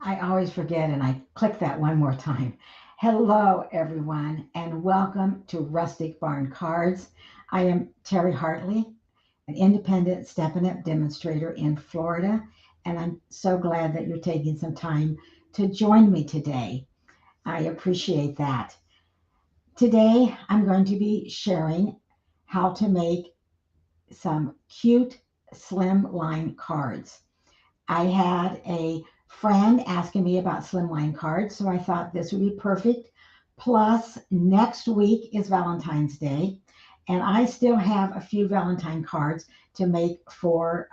I always forget and I click that one more time. Hello, everyone, and welcome to Rustic Barn Cards. I am Terry Hartley, an independent stepping up demonstrator in Florida, and I'm so glad that you're taking some time to join me today. I appreciate that. Today, I'm going to be sharing how to make some cute slimline cards. I had a friend asking me about Slimline cards, so I thought this would be perfect. Plus, next week is Valentine's Day, and I still have a few Valentine cards to make for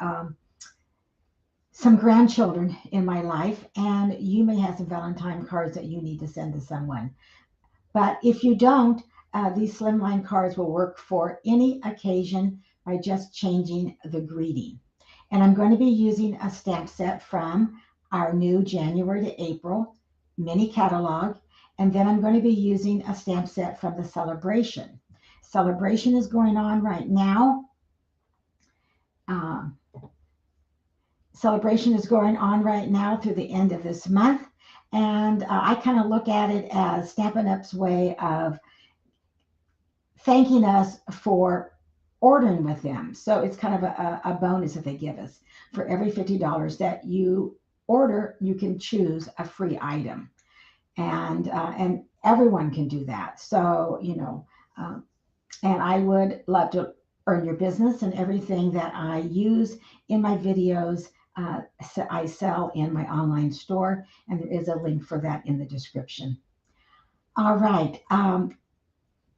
some grandchildren in my life, and you may have some Valentine cards that you need to send to someone. But if you don't, these Slimline cards will work for any occasion by just changing the greeting. And I'm going to be using a stamp set from our new January to April mini catalog. And then I'm going to be using a stamp set from the Celebration. Celebration is going on right now. Um, Celebration is going on right now through the end of this month. And I kind of look at it as Stampin' Up's way of thanking us for ordering with them. So it's kind of a bonus that they give us. For every $50 that you order, you can choose a free item, and everyone can do that. So and I would love to earn your business, and everything that I use in my videos. I sell in my online store, and there is a link for that in the description. All right.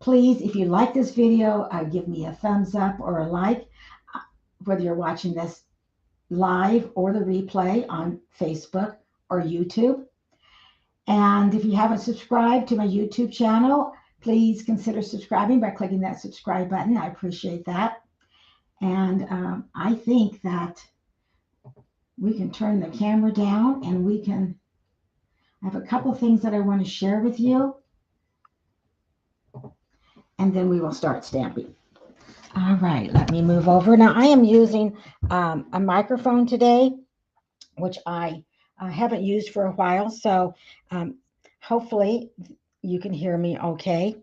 Please, if you like this video, give me a thumbs up or a like, uh, whether you're watching this live or the replay on Facebook or YouTube. And if you haven't subscribed to my YouTube channel, please consider subscribing by clicking that subscribe button. I appreciate that. And I think that we can turn the camera down and I have a couple things that I want to share with you, and then we will start stamping. All right, let me move over. Now, I am using a microphone today, which I haven't used for a while, so hopefully you can hear me okay.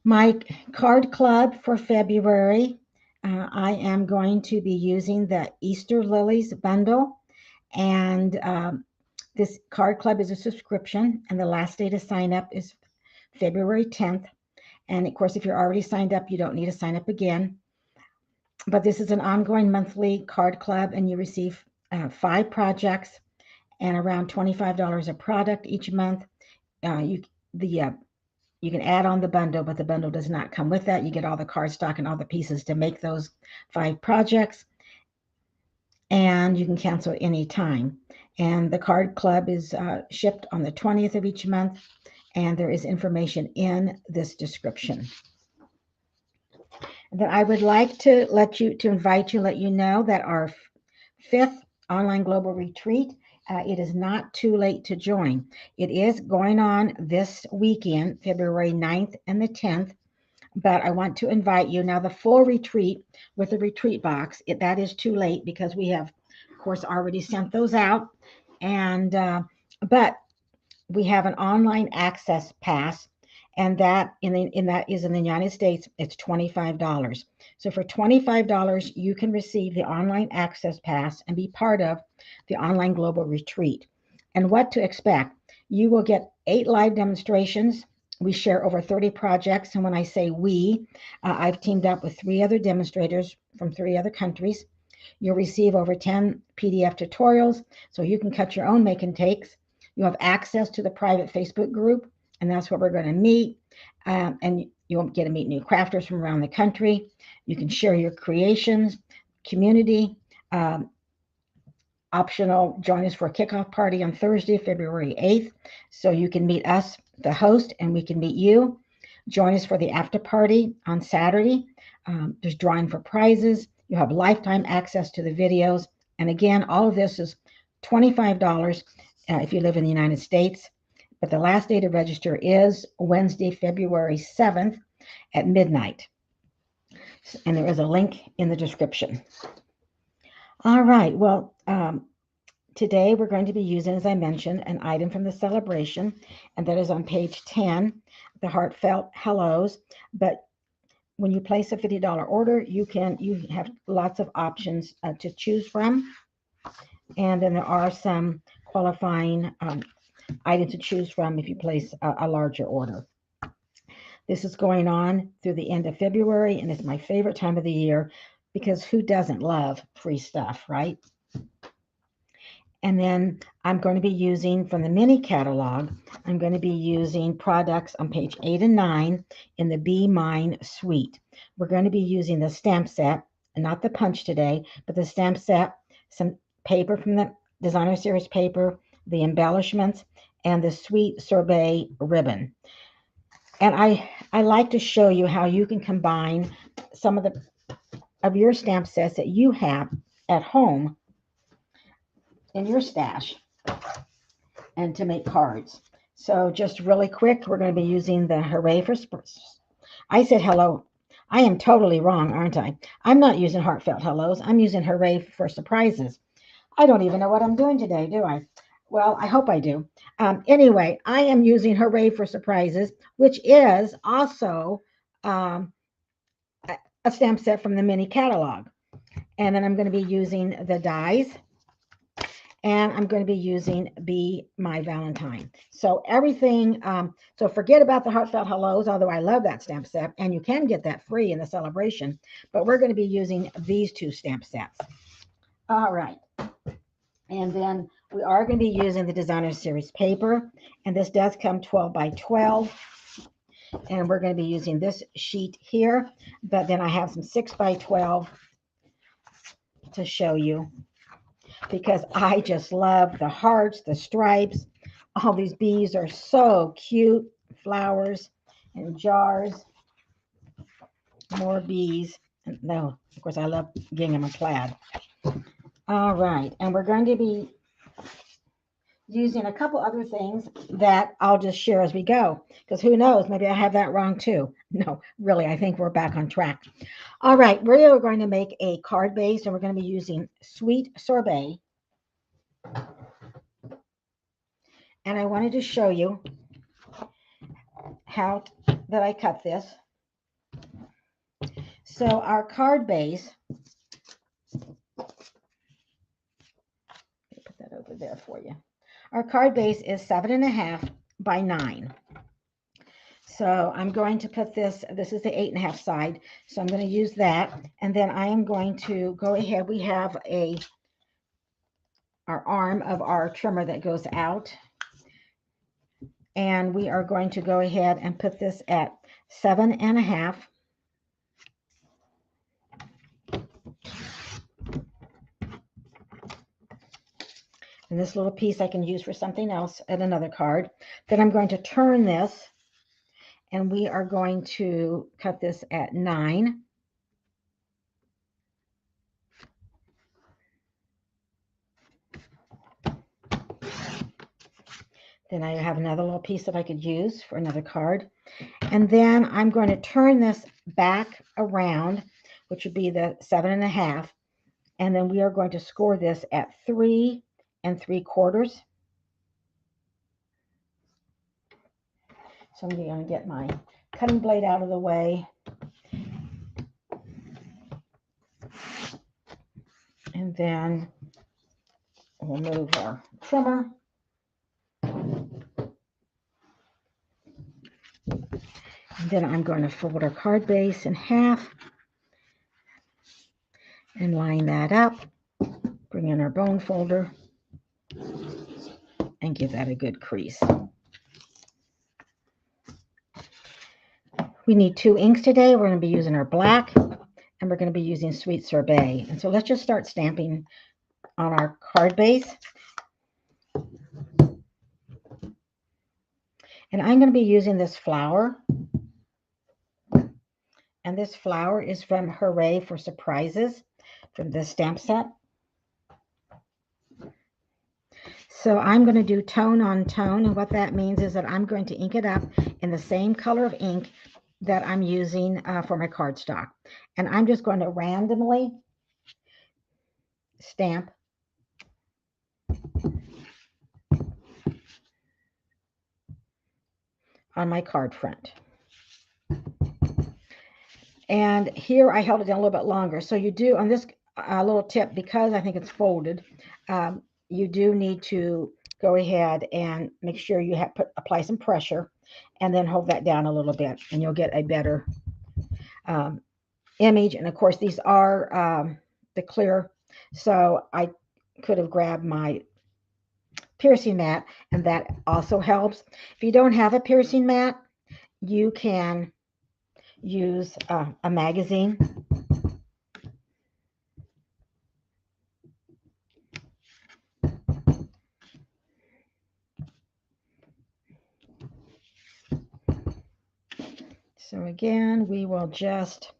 My card club for February, I am going to be using the Easter Lilies bundle, and this card club is a subscription, and the last day to sign up is February 10th. And of course, if you're already signed up, you don't need to sign up again. But this is an ongoing monthly card club, and you receive 5 projects and around $25 a product each month. You can add on the bundle, but the bundle does not come with that. You get all the cardstock and all the pieces to make those 5 projects, and you can cancel at any time. And the card club is shipped on the 20th of each month, and there is information in this description. And then I would like to let you know that our 5th online global retreat, it is not too late to join. It is going on this weekend, February 9th and the 10th, but I want to invite you. Now, the full retreat with the retreat box, that is too late because we have, of course, already sent those out. And but we have an online access pass, and that in the United States, it's $25. So for $25, you can receive the online access pass and be part of the online global retreat. And what to expect? You will get 8 live demonstrations. We share over 30 projects, and when I say we, I've teamed up with 3 other demonstrators from 3 other countries. You'll receive over 10 PDF tutorials, so you can cut your own make and takes. You have access to the private Facebook group, and that's where we're going to meet. And you'll get to meet new crafters from around the country. You can share your creations, community. Optional, join us for a kickoff party on Thursday, February 8th. So you can meet us, the host, and we can meet you. Join us for the after party on Saturday. There's drawing for prizes. You have lifetime access to the videos. And again, all of this is $25 if you live in the United States. But the last day to register is Wednesday, February 7th at midnight. And there is a link in the description. All right. Well, today we're going to be using, as I mentioned, an item from the celebration, and that is on page 10, the heartfelt hellos. But when you place a $50 order, you have lots of options to choose from, and then there are some qualifying items to choose from if you place a larger order. This is going on through the end of February, and it's my favorite time of the year because who doesn't love free stuff, right? And then I'm going to be using from the mini catalog, I'm going to be using products on page 8 and 9 in the Be Mine suite. We're going to be using the stamp set, and not the punch today, but the stamp set, some paper from the designer series paper, the embellishments, and the sweet sorbet ribbon. And I like to show you how you can combine some of your stamp sets that you have at home in your stash and to make cards. So just really quick, we're going to be using the Hooray for I said hello. I am totally wrong, aren't I? I'm not using heartfelt hellos. I'm using Hooray for surprises. I don't even know what I'm doing today, do I? Well, I hope I do. Anyway, I am using Hooray for surprises, which is also um, a stamp set from the mini catalog. And then I'm going to be using the dies, and I'm going to be using Be My Valentine. So everything, so forget about the heartfelt hellos, although I love that stamp set, and you can get that free in the celebration, but we're going to be using these two stamp sets. All right. And then we are going to be using the designer series paper, and this does come 12 by 12. And we're going to be using this sheet here, but then I have some 6 by 12 to show you because I just love the hearts, the stripes. All these bees are so cute. Flowers and jars. More bees. No, of course, I love gingham and plaid. All right, and we're going to be using a couple other things that I'll just share as we go, because who knows, maybe I have that wrong too. No, really, I think we're back on track. All right, we're going to make a card base, and we're going to be using Sweet Sorbet. And I wanted to show you how that I cut this. So our card base, put that over there for you. Our card base is 7.5 by 9. So I'm going to put this is the 8.5 side. So I'm going to use that. And then I am going to go ahead. We have our arm of our trimmer that goes out. And we are going to go ahead and put this at 7.5. And this little piece I can use for something else at another card. Then I'm going to turn this, and we are going to cut this at 9. Then I have another little piece that I could use for another card. And then I'm going to turn this back around, which would be the 7.5. And then we are going to score this at 3 3/4. So I'm going to get my cutting blade out of the way. And then we'll move our trimmer. And then I'm going to fold our card base in half and line that up. Bring in our bone folder and give that a good crease. We need 2 inks today. We're going to be using our black, and we're going to be using Sweet Sorbet. And so let's just start stamping on our card base. And I'm going to be using this flower. And this flower is from Hooray for Surprises from the stamp set. So I'm going to do tone on tone, and what that means is that I'm going to ink it up in the same color of ink that I'm using for my cardstock. And I'm just going to randomly stamp on my card front. And here I held it down a little bit longer. So you do on this little tip, because I think it's folded, you do need to go ahead and make sure you apply some pressure and then hold that down a little bit, and you'll get a better image. And of course, these are the clear, so I could have grabbed my piercing mat, and that also helps. If you don't have a piercing mat, you can use a magazine. So again, we will just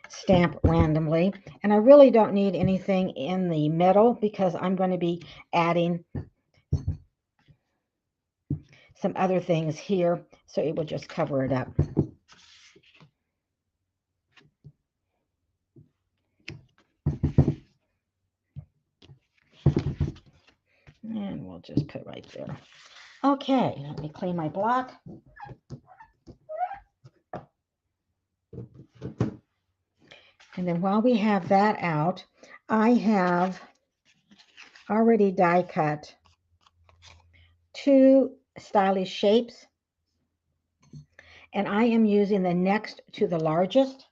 stamp randomly. And I really don't need anything in the middle because I'm going to be adding some other things here, so it will just cover it up. And we'll just put right there. Okay, let me clean my block. And then while we have that out, I have already die cut 2 stylish shapes. And I am using the next to the largest.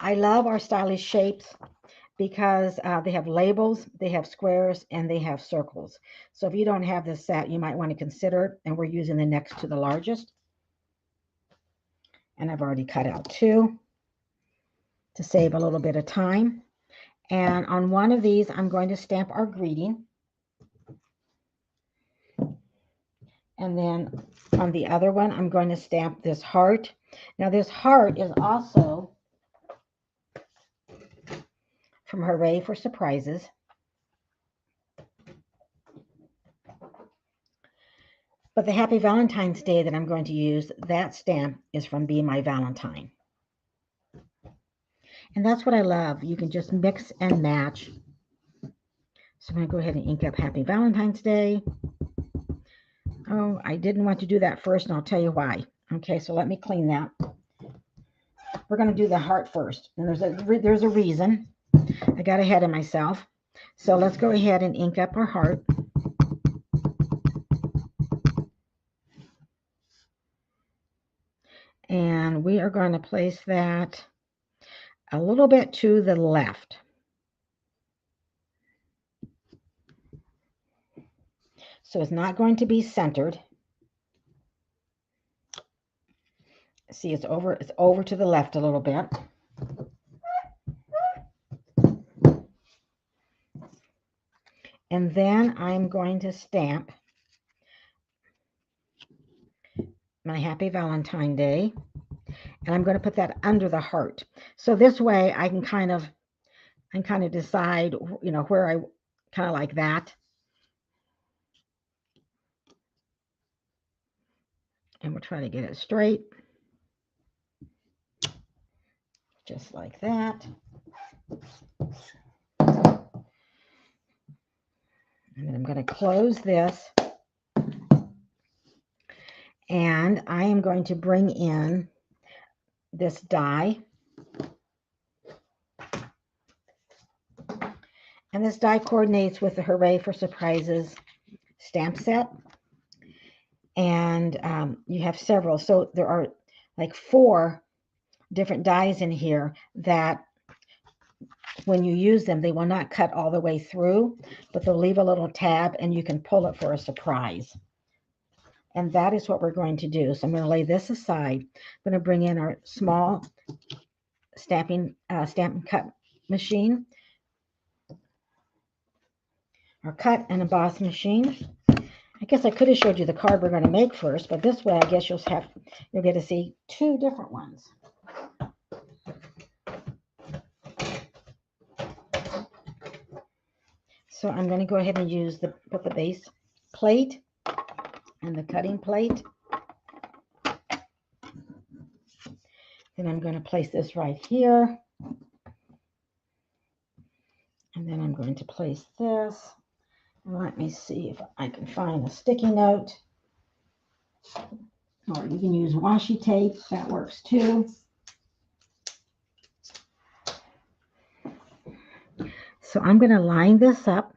I love our stylish shapes because they have labels, they have squares, and they have circles. So if you don't have this set, you might want to consider it. And we're using the next to the largest. And I've already cut out 2 to save a little bit of time. And on one of these, I'm going to stamp our greeting. And then on the other one, I'm going to stamp this heart. Now this heart is also from Hooray for Surprises. But the Happy Valentine's Day that I'm going to use, that stamp is from Be My Valentine. And that's what I love. You can just mix and match. So I'm going to go ahead and ink up Happy Valentine's Day. Oh, I didn't want to do that first, and I'll tell you why. Okay, so let me clean that. We're going to do the heart first. And there's a reason. I got ahead of myself. So let's go ahead and ink up our heart. And we are going to place that a little bit to the left. So it's not going to be centered. See, it's over to the left a little bit. And then I'm going to stamp my Happy Valentine Day. And I'm going to put that under the heart. So this way I can kind of decide, you know, where I kind of like that. And we'll try to get it straight. Just like that. And then I'm going to close this. And I am going to bring in this die. And this die coordinates with the Hooray for Surprises stamp set. And you have several. So there are like 4 different dies in here that when you use them, they will not cut all the way through, but they'll leave a little tab and you can pull it for a surprise. And that is what we're going to do. So I'm going to lay this aside. I'm going to bring in our small stamp and cut machine, our cut and emboss machine. I guess I could have showed you the card we're going to make first, but this way I guess you'll get to see 2 different ones. So I'm going to go ahead and use put the base plate and the cutting plate. Then I'm going to place this right here. And then I'm going to place this. And let me see if I can find a sticky note. Or you can use washi tape. That works too. So I'm going to line this up.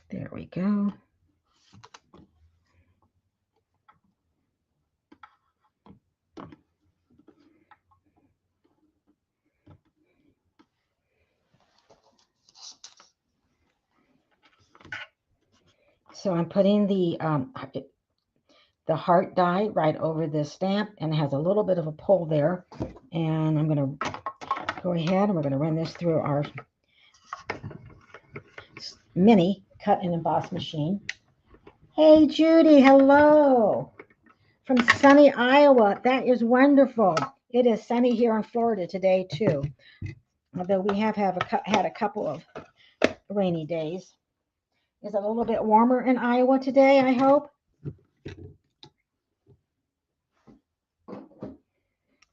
There we go. So I'm putting the heart die right over this stamp, and it has a little bit of a pull there. And I'm going to go ahead and we're going to run this through our mini cut and emboss machine. Hey, Judy, hello from sunny Iowa. That is wonderful. It is sunny here in Florida today, too, although we have had a couple of rainy days. Is it a little bit warmer in Iowa today, I hope?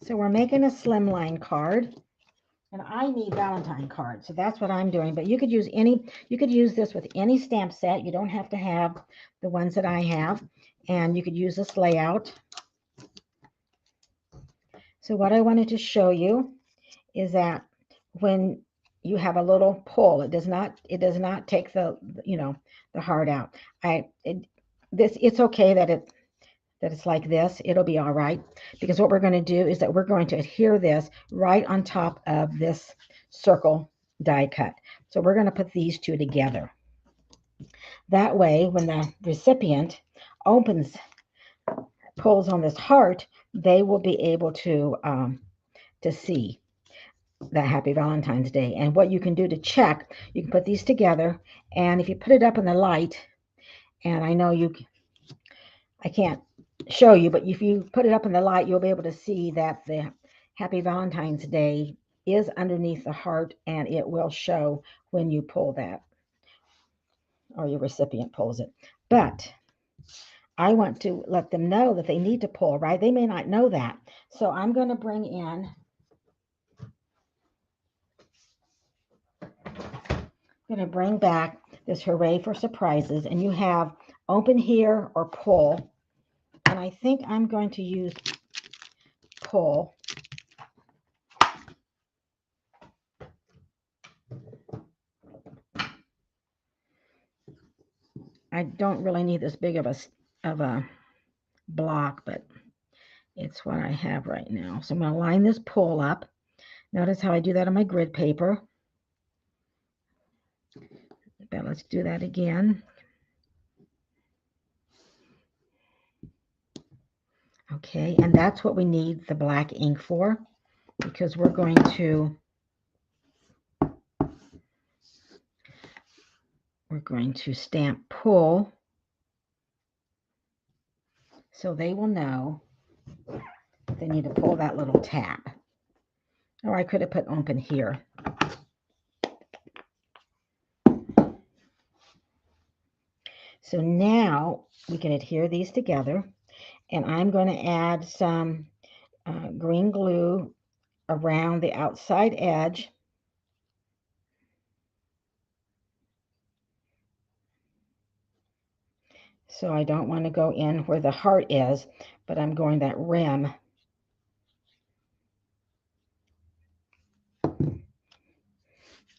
So we're making a slimline card, and I need Valentine cards, so that's what I'm doing. But you could use this with any stamp set. You don't have to have the ones that I have, and you could use this layout. So what I wanted to show you is that when you have a little pull, it does not take the heart out. It's okay that it's like this. It'll be all right, because what we're going to do is that we're going to adhere this right on top of this circle die cut. So we're going to put these two together. That way, when the recipient pulls on this heart, they will be able to see that Happy Valentine's Day. And what you can do to check, you can put these together, and if you put it up in the light, and I know I can't show you, but if you put it up in the light, you'll be able to see that the Happy Valentine's Day is underneath the heart, and it will show when you pull that, or your recipient pulls it. But I want to let them know that they need to pull, right? They may not know that. So I'm going to bring in, back this Hooray for Surprises, and you have open here or pull. And I think I'm going to use pull. I don't really need this big of a block, but it's what I have right now. So I'm going to line this pull up. Notice how I do that on my grid paper. But let's do that again. Okay, and that's what we need the black ink for, because we're going to stamp pull, so they will know they need to pull that little tab. Or I could have put open here. So now we can adhere these together, and I'm going to add some green glue around the outside edge. So I don't want to go in where the heart is, but I'm going that rim.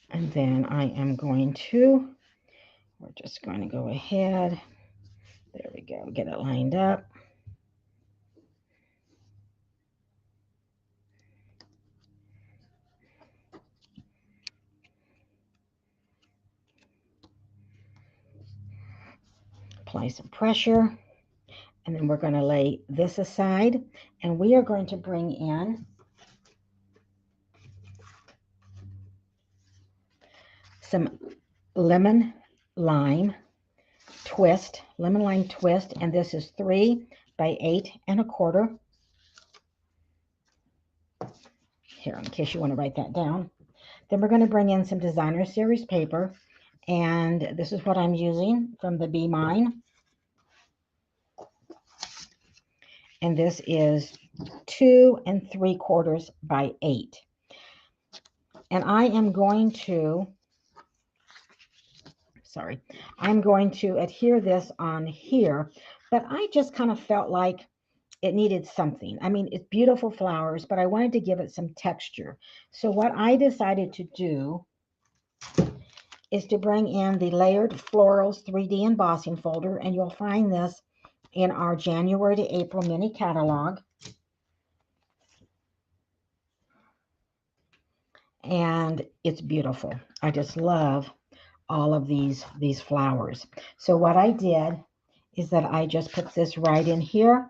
And then I am going to, we're just going to go ahead. There we go, get it lined up. Apply some pressure. And then we're going to lay this aside, and we are going to bring in some lemon lime twist, and this is 3 by 8 1/4. Here, in case you want to write that down. Then we're going to bring in some designer series paper. And this is what I'm using from the Be Mine. And this is 2 3/4 by 8. And I'm going to adhere this on here, but I just kind of felt like it needed something. I mean, it's beautiful flowers, but I wanted to give it some texture. So what I decided to do is to bring in the Layered Florals 3D embossing folder, and you'll find this in our January to April mini catalog. And it's beautiful. I just love all of these flowers. So what I did is that I just put this right in here,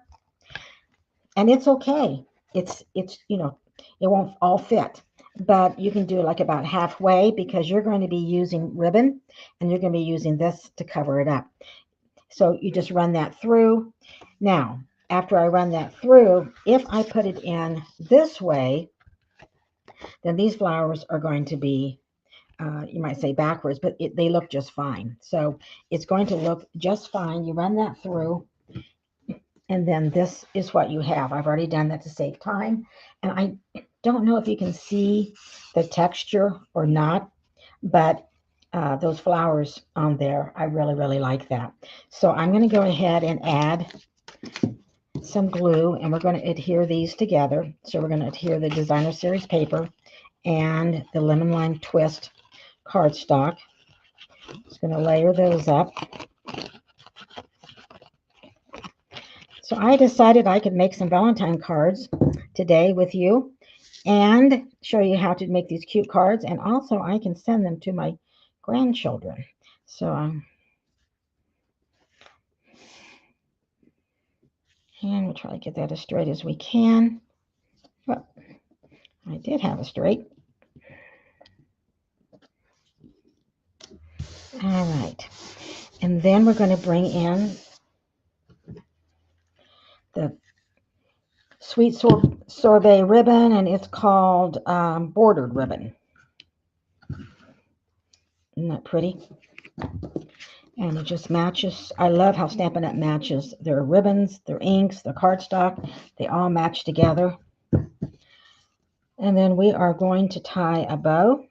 and it's okay. It's you know, it won't all fit, but you can do like about halfway, because you're going to be using ribbon and you're going to be using this to cover it up. So you just run that through. Now, after I run that through, if I put it in this way, then these flowers are going to be, you might say backwards, but they look just fine. So it's going to look just fine. You run that through, and then this is what you have. I've already done that to save time. And I don't know if you can see the texture or not, but those flowers on there, I really, really like that. So I'm going to go ahead and add some glue, and we're going to adhere these together. So we're going to adhere the designer series paper and the lemon lime twist cardstock. Just going to layer those up. So I decided I could make some Valentine cards today with you and show you how to make these cute cards, and also I can send them to my grandchildren. So and we'll try to get that as straight as we can. Well, I did have it straight. All right. And then we're going to bring in the Sweet Sorbet ribbon, and it's called bordered ribbon. Isn't that pretty? And it just matches. I love how Stampin' Up! Matches their ribbons, their inks, their cardstock. They all match together. And then we are going to tie a bow.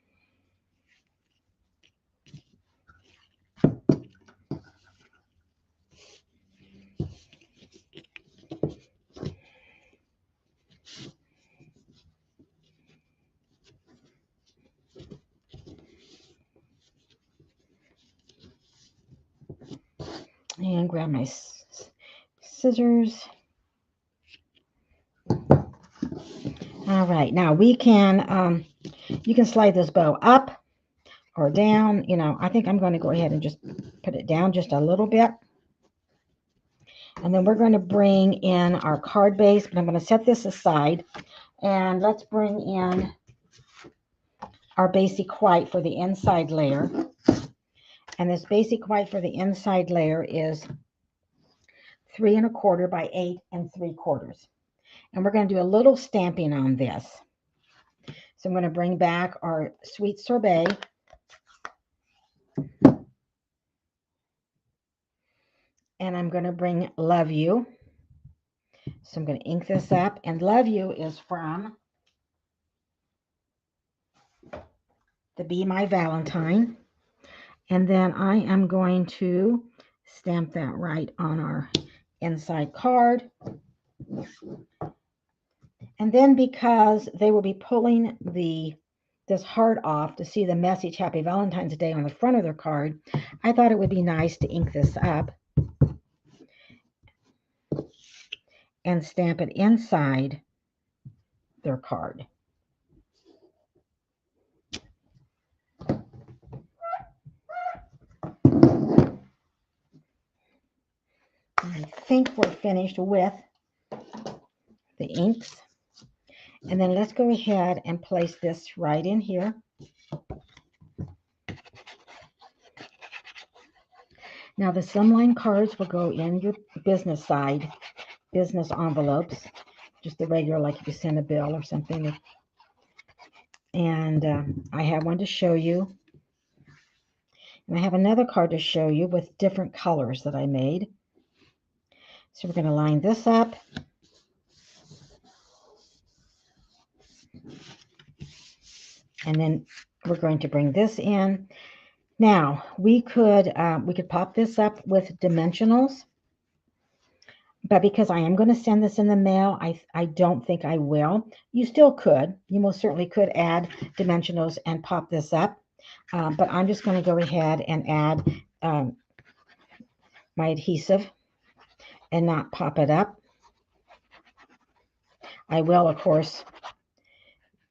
And grab my scissors. All right, now we can, you can slide this bow up or down. You know, I think I'm going to go ahead and just put it down just a little bit. And then we're going to bring in our card base, but I'm going to set this aside. And let's bring in our basic white for the inside layer. And this basic white for the inside layer is 3 1/4 by 8 3/4. And we're going to do a little stamping on this. So I'm going to bring back our Sweet Sorbet. And I'm going to bring Love You. So I'm going to ink this up. And Love You is from the Be My Valentine. And then I am going to stamp that right on our inside card. And then because they will be pulling this heart off to see the message Happy Valentine's Day on the front of their card, I thought it would be nice to ink this up and stamp it inside their card. I think we're finished with the inks. And then let's go ahead and place this right in here. Now the Slimline cards will go in your business side, business envelopes, just the regular, like if you send a bill or something. And I have one to show you. And I have another card to show you with different colors that I made. So we're going to line this up. And then we're going to bring this in. Now, we could pop this up with dimensionals. But because I am going to send this in the mail, I don't think I will. You still could. You most certainly could add dimensionals and pop this up. But I'm just going to go ahead and add my adhesive and not pop it up. I will, of course,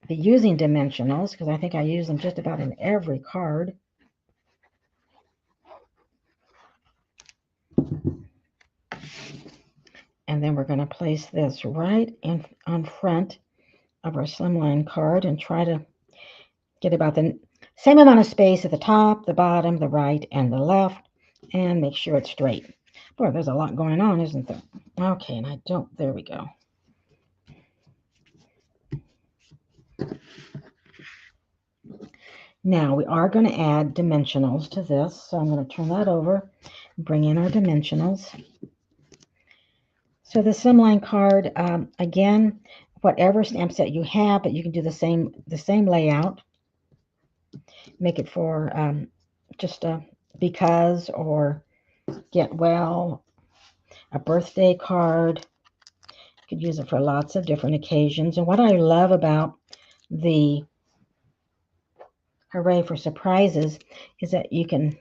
be using dimensionals because I think I use them just about in every card. And then we're going to place this right on front of our Slimline card and try to get about the same amount of space at the top, the bottom, the right, and the left, and make sure it's straight. Boy, there's a lot going on, isn't there? Okay, and I don't, there we go. Now we are going to add dimensionals to this, so I'm going to turn that over, bring in our dimensionals. So the Slimline card, again, whatever stamp set you have, but you can do the same layout. Make it for just a because or get well, a birthday card. You could use it for lots of different occasions. And what I love about the Hooray for Surprises is that you can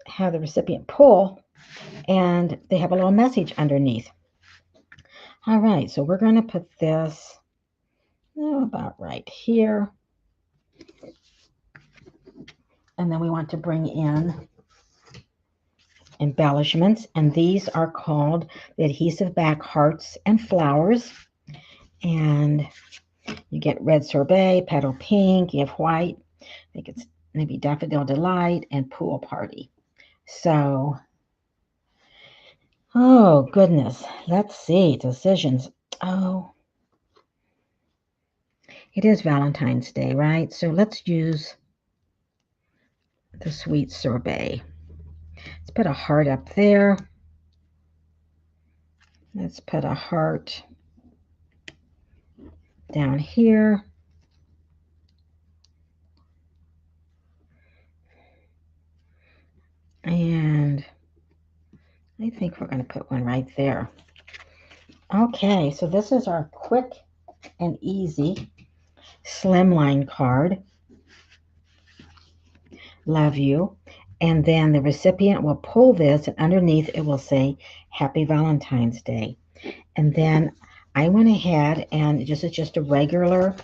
have the recipient pull and they have a little message underneath. All right, so we're going to put this about right here. And then we want to bring in embellishments, and these are called the adhesive back hearts and flowers. And you get red sorbet, petal pink, you have white, I think it's maybe daffodil delight, and pool party. So, oh goodness, let's see, decisions. Oh, it is Valentine's Day, right? So let's use the sweet sorbet. Let's put a heart up there. Let's put a heart down here. And I think we're going to put one right there. Okay, so this is our quick and easy Slimline card. Love you. And then the recipient will pull this, and underneath it will say Happy Valentine's Day. And then I went ahead and it's just a regular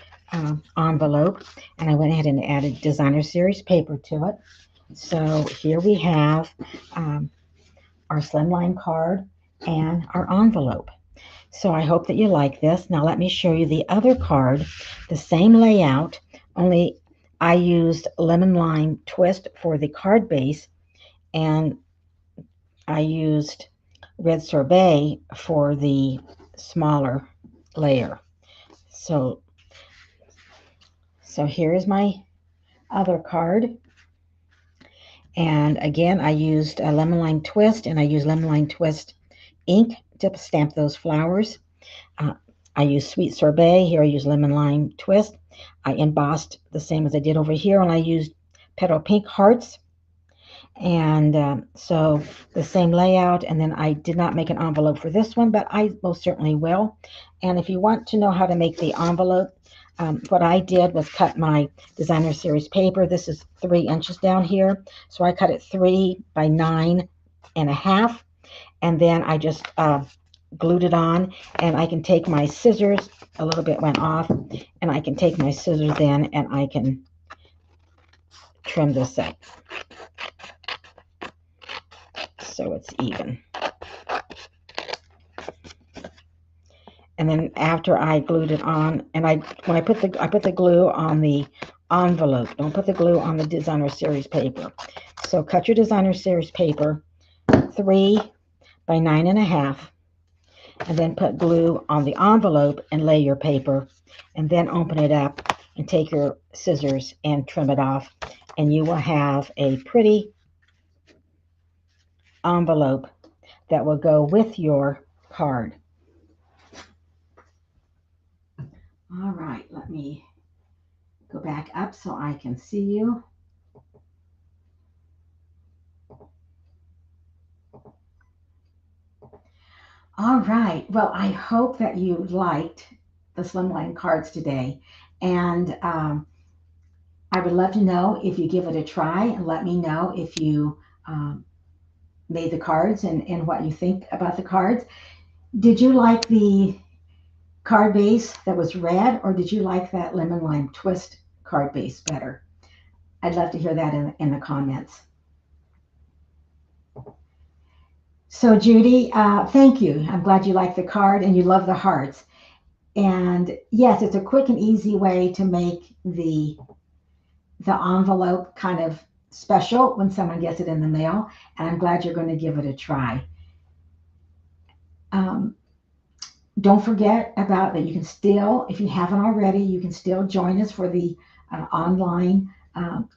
envelope, and I went ahead and added designer series paper to it. So here we have our Slimline card and our envelope. So I hope that you like this. Now let me show you the other card, the same layout, only I used lemon lime twist for the card base, and I used red sorbet for the smaller layer. So here is my other card. And again, I used a lemon lime twist, and I used lemon lime twist ink to stamp those flowers. I use sweet sorbet. Here I use lemon lime twist. I embossed the same as I did over here, and I used petal pink hearts. And so the same layout. And then I did not make an envelope for this one, but I most certainly will. And if you want to know how to make the envelope, what I did was cut my designer series paper. This is 3 inches down here. So I cut it 3 by 9.5. And then I just glued it on, and I can take my scissors, a little bit went off, and I can take my scissors then and I can trim this up so it's even. And then after I glued it on, and when I put the glue on the envelope, don't put the glue on the designer series paper. So cut your designer series paper 3 by 9.5, and then put glue on the envelope and lay your paper, and then open it up and take your scissors and trim it off, and you will have a pretty envelope that will go with your card. All right, let me go back up so I can see you. All right. Well, I hope that you liked the Slimline cards today. And I would love to know if you give it a try, and let me know if you made the cards and what you think about the cards. Did you like the card base that was red, or did you like that lemon lime twist card base better? I'd love to hear that in the comments. So, Judy, thank you. I'm glad you like the card and you love the hearts. And yes, it's a quick and easy way to make the envelope kind of special when someone gets it in the mail. And I'm glad you're going to give it a try. Um, don't forget about that. You can still, if you haven't already, you can still join us for the online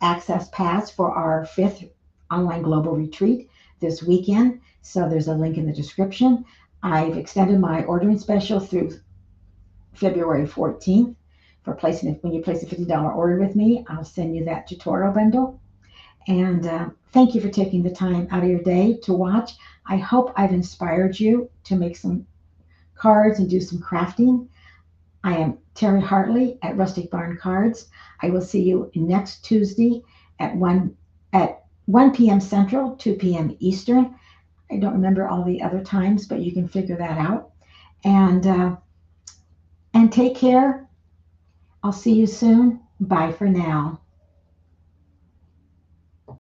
access pass for our fifth online global retreat this weekend. So there's a link in the description. I've extended my ordering special through February 14th for placing it. When you place a $50 order with me, I'll send you that tutorial bundle. And thank you for taking the time out of your day to watch. I hope I've inspired you to make some cards and do some crafting. I am Terry Hartley at Rustic Barn Cards. I will see you next Tuesday at 1 p.m. Central, 2 p.m. Eastern. I don't remember all the other times, but you can figure that out. And take care. I'll see you soon. Bye for now.